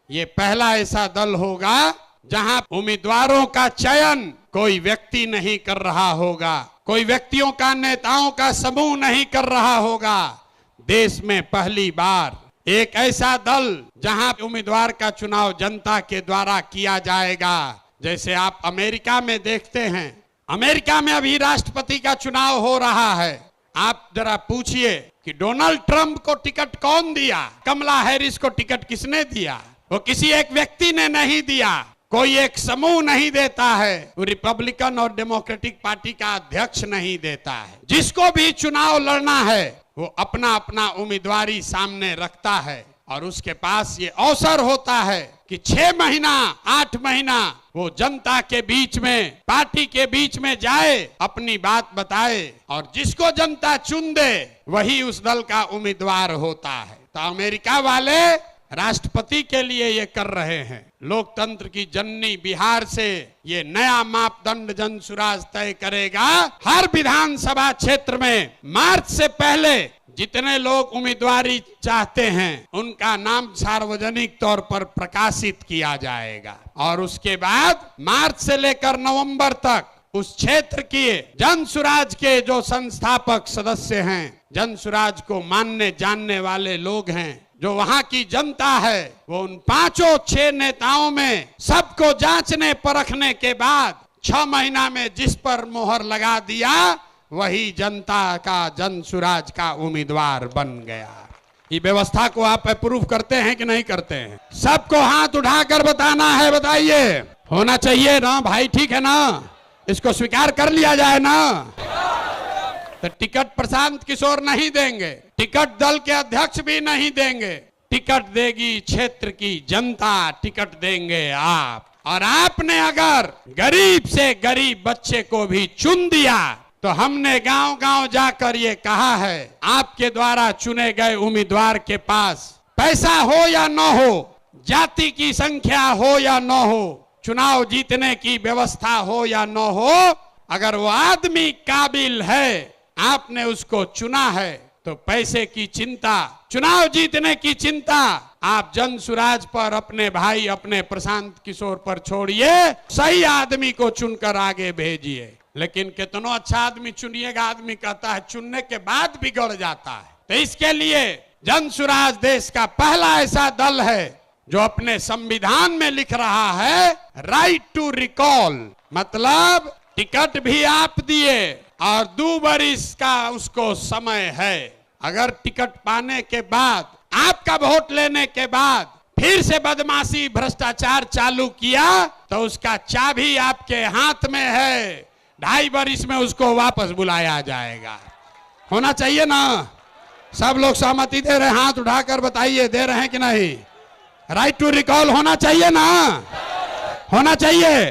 ये पहला ऐसा दल होगा जहां उम्मीदवारों का चयन कोई व्यक्ति नहीं कर रहा होगा, कोई व्यक्तियों का, नेताओं का समूह नहीं कर रहा होगा। देश में पहली बार एक ऐसा दल जहां उम्मीदवार का चुनाव जनता के द्वारा किया जाएगा। जैसे आप अमेरिका में देखते हैं, अमेरिका में अभी राष्ट्रपति का चुनाव हो रहा है। आप जरा पूछिए कि डोनाल्ड ट्रंप को टिकट कौन दिया, कमला हैरिस को टिकट किसने दिया? वो किसी एक व्यक्ति ने नहीं दिया, कोई एक समूह नहीं देता है, वो रिपब्लिकन और डेमोक्रेटिक पार्टी का अध्यक्ष नहीं देता है। जिसको भी चुनाव लड़ना है वो अपना अपना उम्मीदवारी सामने रखता है और उसके पास ये अवसर होता है कि 6 महीना 8 महीना वो जनता के बीच में, पार्टी के बीच में जाए, अपनी बात बताए और जिसको जनता चुन दे वही उस दल का उम्मीदवार होता है। तो अमेरिका वाले राष्ट्रपति के लिए ये कर रहे हैं। लोकतंत्र की जननी बिहार से ये नया मापदंड जनसुराज तय करेगा। हर विधानसभा क्षेत्र में मार्च से पहले जितने लोग उम्मीदवारी चाहते हैं उनका नाम सार्वजनिक तौर पर प्रकाशित किया जाएगा और उसके बाद मार्च से लेकर नवंबर तक उस क्षेत्र के जनसुराज के जो संस्थापक सदस्य हैं, जनसुराज को मानने जानने वाले लोग हैं, जो वहां की जनता है, वो उन 5-6 नेताओं में सबको जांचने परखने के बाद 6 महीना में जिस पर मोहर लगा दिया वही जनता का, जनसुराज का उम्मीदवार बन गया। ये व्यवस्था को आप अप्रूव करते हैं कि नहीं करते हैं? सबको हाथ उठाकर बताना है, बताइए। होना चाहिए ना भाई, ठीक है ना? इसको स्वीकार कर लिया जाए ना? तो टिकट प्रशांत किशोर नहीं देंगे, टिकट दल के अध्यक्ष भी नहीं देंगे, टिकट देगी क्षेत्र की जनता, टिकट देंगे आप। और आपने अगर गरीब से गरीब बच्चे को भी चुन दिया तो हमने गांव गांव जाकर ये कहा है, आपके द्वारा चुने गए उम्मीदवार के पास पैसा हो या न हो, जाति की संख्या हो या न हो, चुनाव जीतने की व्यवस्था हो या न हो, अगर वो आदमी काबिल है, आपने उसको चुना है, तो पैसे की चिंता, चुनाव जीतने की चिंता आप जनसुराज पर, अपने भाई, अपने प्रशांत किशोर पर छोड़िए। सही आदमी को चुनकर आगे भेजिए। लेकिन कितना अच्छा आदमी चुनिएगा, आदमी कहता है चुनने के बाद बिगड़ जाता है। तो इसके लिए जनसुराज देश का पहला ऐसा दल है जो अपने संविधान में लिख रहा है राइट टू रिकॉल, मतलब टिकट भी आप दिए और 2 बरिस का उसको समय है। अगर टिकट पाने के बाद, आपका वोट लेने के बाद फिर से बदमाशी, भ्रष्टाचार चालू किया तो उसका चाबी आपके हाथ में है। 2.5 बरिस में उसको वापस बुलाया जाएगा। होना चाहिए ना? सब लोग सहमति दे रहे हैं? हाथ उठाकर बताइए, दे रहे हैं कि नहीं? राइट टू रिकॉल होना चाहिए ना? होना चाहिए।